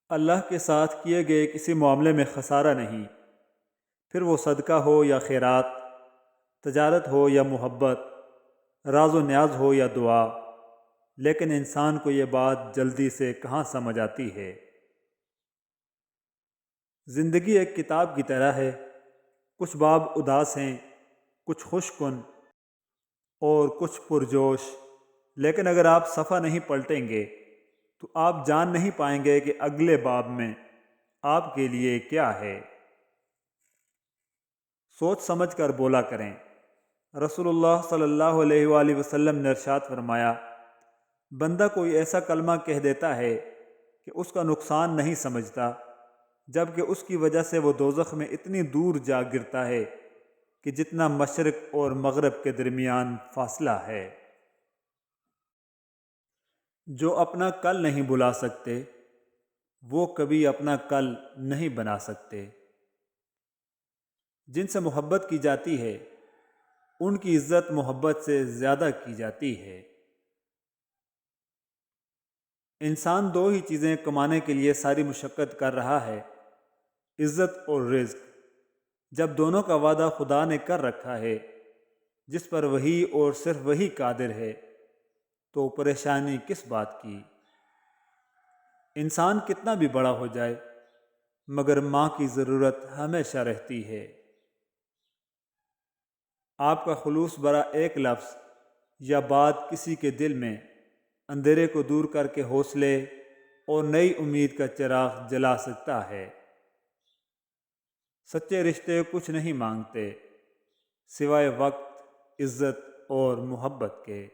اللہ کے ساتھ کیے گئے کسی معاملے میں خسارہ نہیں، پھر وہ صدقہ ہو یا خیرات، تجارت ہو یا محبت، راز و نیاز ہو یا دعا۔ لیکن انسان کو یہ بات جلدی سے کہاں سمجھ آتی ہے۔ زندگی ایک کتاب کی طرح ہے، کچھ باب اداس ہیں، کچھ خوش کن اور کچھ پرجوش۔ لیکن اگر آپ صفحہ نہیں پلٹیں گے تو آپ جان نہیں پائیں گے کہ اگلے باب میں آپ کے لیے کیا ہے۔ سوچ سمجھ کر بولا کریں۔ رسول اللہ صلی اللہ علیہ وآلہ وسلم نے ارشاد فرمایا، بندہ کوئی ایسا کلمہ کہہ دیتا ہے کہ اس کا نقصان نہیں سمجھتا، جبکہ اس کی وجہ سے وہ دوزخ میں اتنی دور جا گرتا ہے کہ جتنا مشرق اور مغرب کے درمیان فاصلہ ہے۔ جو اپنا کل نہیں بلا سکتے وہ کبھی اپنا کل نہیں بنا سکتے۔ جن سے محبت کی جاتی ہے ان کی عزت محبت سے زیادہ کی جاتی ہے۔ انسان دو ہی چیزیں کمانے کے لیے ساری مشقت کر رہا ہے، عزت اور رزق۔ جب دونوں کا وعدہ خدا نے کر رکھا ہے جس پر وہی اور صرف وہی قادر ہے تو پریشانی کس بات کی۔ انسان کتنا بھی بڑا ہو جائے مگر ماں کی ضرورت ہمیشہ رہتی ہے۔ آپ کا خلوص برا ایک لفظ یا بات کسی کے دل میں اندھیرے کو دور کر کے حوصلے اور نئی امید کا چراغ جلا سکتا ہے۔ سچے رشتے کچھ نہیں مانگتے سوائے وقت، عزت اور محبت کے۔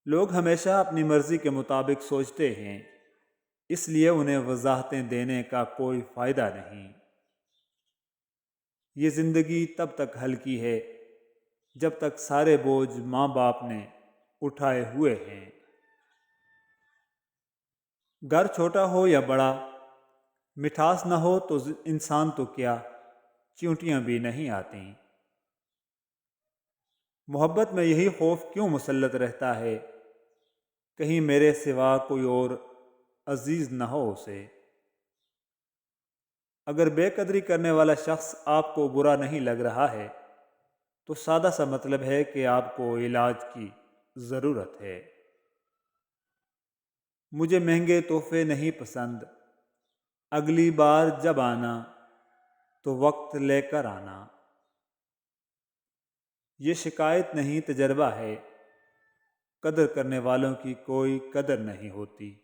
لوگ ہمیشہ اپنی مرضی کے مطابق سوچتے ہیں، اس لیے انہیں وضاحتیں دینے کا کوئی فائدہ نہیں۔ یہ زندگی تب تک ہلکی ہے جب تک سارے بوجھ ماں باپ نے اٹھائے ہوئے ہیں۔ گھر چھوٹا ہو یا بڑا، مٹھاس نہ ہو تو انسان تو کیا چیونٹیاں بھی نہیں آتیں۔ محبت میں یہی خوف کیوں مسلط رہتا ہے، کہیں میرے سوا کوئی اور عزیز نہ ہو اسے۔ اگر بے قدری کرنے والا شخص آپ کو برا نہیں لگ رہا ہے تو سادہ سا مطلب ہے کہ آپ کو علاج کی ضرورت ہے۔ مجھے مہنگے تحفے نہیں پسند، اگلی بار جب آنا تو وقت لے کر آنا۔ یہ شکایت نہیں تجربہ ہے، قدر کرنے والوں کی کوئی قدر نہیں ہوتی۔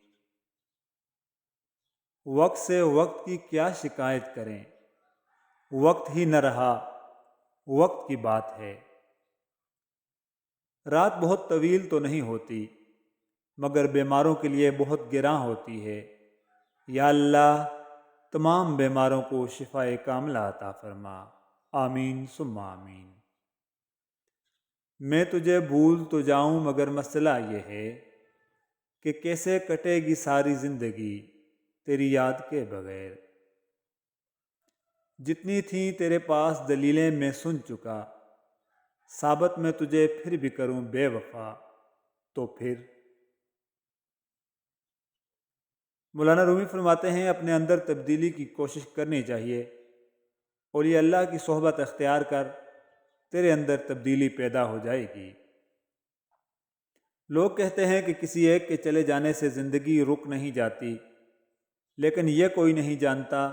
وقت سے وقت کی کیا شکایت کریں، وقت ہی نہ رہا، وقت کی بات ہے۔ رات بہت طویل تو نہیں ہوتی مگر بیماروں کے لیے بہت گراں ہوتی ہے۔ یا اللہ تمام بیماروں کو شفاء کاملہ عطا فرما، آمین ثم آمین۔ میں تجھے بھول تو جاؤں مگر مسئلہ یہ ہے کہ کیسے کٹے گی ساری زندگی تیری یاد کے بغیر۔ جتنی تھیں تیرے پاس دلیلیں میں سن چکا، ثابت میں تجھے پھر بھی کروں بے وفا تو پھر۔ مولانا رومی فرماتے ہیں اپنے اندر تبدیلی کی کوشش کرنی چاہیے اور یہ اللہ کی صحبت اختیار کر تیرے اندر تبدیلی پیدا ہو جائے گی۔ لوگ کہتے ہیں کہ کسی ایک کے چلے جانے سے زندگی رک نہیں جاتی، لیکن یہ کوئی نہیں جانتا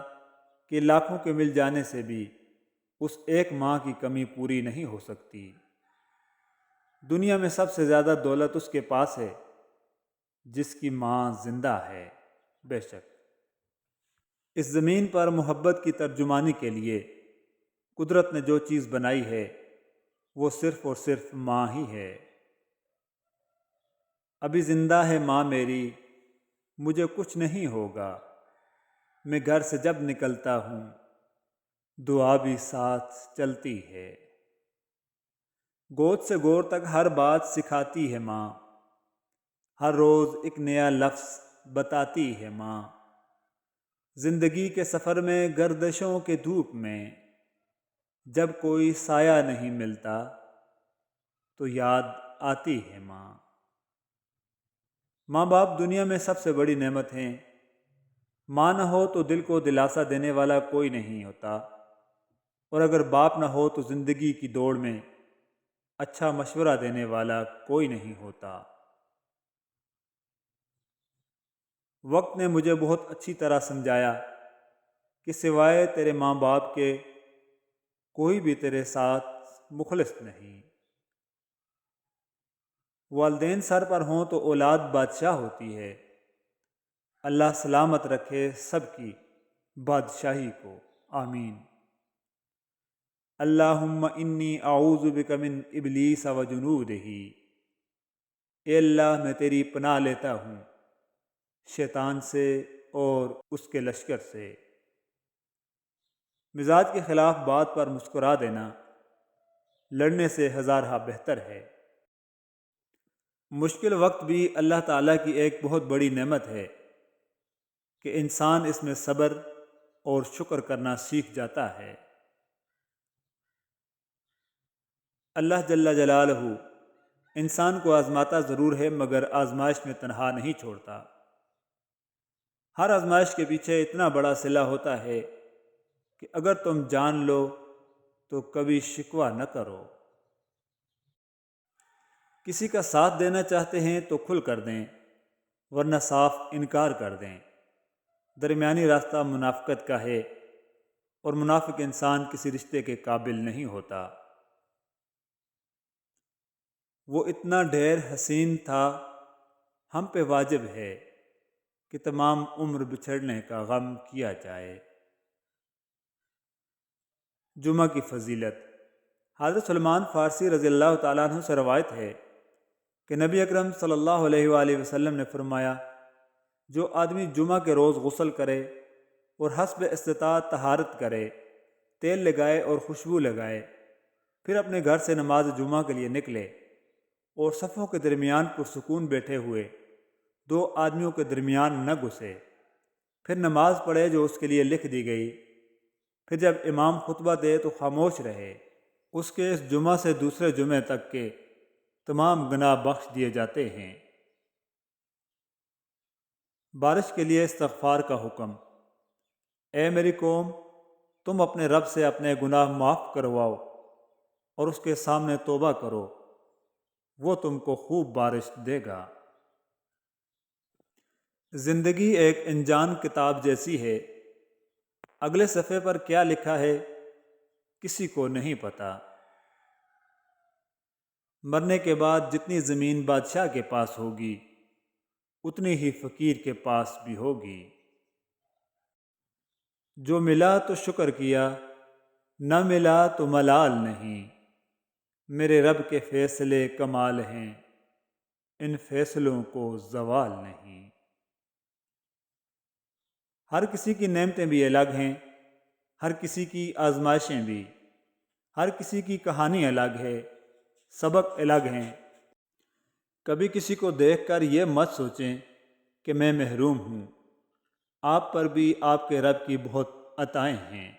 کہ لاکھوں کے مل جانے سے بھی اس ایک ماں کی کمی پوری نہیں ہو سکتی۔ دنیا میں سب سے زیادہ دولت اس کے پاس ہے جس کی ماں زندہ ہے۔ بے شک اس زمین پر محبت کی ترجمانی کے لیے قدرت نے جو چیز بنائی ہے وہ صرف اور صرف ماں ہی ہے۔ ابھی زندہ ہے ماں میری، مجھے کچھ نہیں ہوگا، میں گھر سے جب نکلتا ہوں دعا بھی ساتھ چلتی ہے۔ گود سے گور تک ہر بات سکھاتی ہے ماں، ہر روز ایک نیا لفظ بتاتی ہے ماں۔ زندگی کے سفر میں گردشوں کے دھوپ میں جب کوئی سایہ نہیں ملتا تو یاد آتی ہے ماں۔ ماں باپ دنیا میں سب سے بڑی نعمت ہیں ماں نہ ہو تو دل کو دلاسا دینے والا کوئی نہیں ہوتا، اور اگر باپ نہ ہو تو زندگی کی دوڑ میں اچھا مشورہ دینے والا کوئی نہیں ہوتا۔ وقت نے مجھے بہت اچھی طرح سمجھایا کہ سوائے تیرے ماں باپ کے کوئی بھی تیرے ساتھ مخلص نہیں۔ والدین سر پر ہوں تو اولاد بادشاہ ہوتی ہے۔ اللہ سلامت رکھے سب کی بادشاہی کو، آمین۔ اللہم انی اعوذ بک من ابلیس و جنودہ، اے اللہ میں تیری پناہ لیتا ہوں شیطان سے اور اس کے لشکر سے۔ مزاج کے خلاف بات پر مسکرا دینا لڑنے سے ہزارہ بہتر ہے۔ مشکل وقت بھی اللہ تعالیٰ کی ایک بہت بڑی نعمت ہے کہ انسان اس میں صبر اور شکر کرنا سیکھ جاتا ہے۔ اللہ جل جلالہ انسان کو آزماتا ضرور ہے، مگر آزمائش میں تنہا نہیں چھوڑتا۔ ہر آزمائش کے پیچھے اتنا بڑا صلہ ہوتا ہے کہ اگر تم جان لو تو کبھی شکوہ نہ کرو۔ کسی کا ساتھ دینا چاہتے ہیں تو کھل کر دیں، ورنہ صاف انکار کر دیں۔ درمیانی راستہ منافقت کا ہے، اور منافق انسان کسی رشتے کے قابل نہیں ہوتا۔ وہ اتنا ڈھیر حسین تھا، ہم پہ واجب ہے کہ تمام عمر بچھڑنے کا غم کیا جائے۔ جمعہ کی فضیلت۔ حضرت سلمان فارسی رضی اللہ تعالیٰ عنہ سے روایت ہے کہ نبی اکرم صلی اللہ علیہ وآلہ وسلم نے فرمایا، جو آدمی جمعہ کے روز غسل کرے اور حسب استطاعت طہارت کرے، تیل لگائے اور خوشبو لگائے، پھر اپنے گھر سے نماز جمعہ کے لیے نکلے اور صفوں کے درمیان پرسکون بیٹھے ہوئے دو آدمیوں کے درمیان نہ گھسے، پھر نماز پڑھے جو اس کے لیے لکھ دی گئی، پھر جب امام خطبہ دے تو خاموش رہے، اس کے اس جمعہ سے دوسرے جمعے تک کے تمام گناہ بخش دیے جاتے ہیں۔ بارش کے لیے استغفار کا حکم۔ اے میری قوم، تم اپنے رب سے اپنے گناہ معاف کرواؤ اور اس کے سامنے توبہ کرو، وہ تم کو خوب بارش دے گا۔ زندگی ایک انجان کتاب جیسی ہے، اگلے صفحے پر کیا لکھا ہے کسی کو نہیں پتہ۔ مرنے کے بعد جتنی زمین بادشاہ کے پاس ہوگی، اتنی ہی فقیر کے پاس بھی ہوگی۔ جو ملا تو شکر کیا، نہ ملا تو ملال نہیں۔ میرے رب کے فیصلے کمال ہیں، ان فیصلوں کو زوال نہیں۔ ہر کسی کی نعمتیں بھی الگ ہیں، ہر کسی کی آزمائشیں بھی، ہر کسی کی کہانی الگ ہے، سبق الگ ہیں۔ کبھی کسی کو دیکھ کر یہ مت سوچیں کہ میں محروم ہوں، آپ پر بھی آپ کے رب کی بہت عطائیں ہیں۔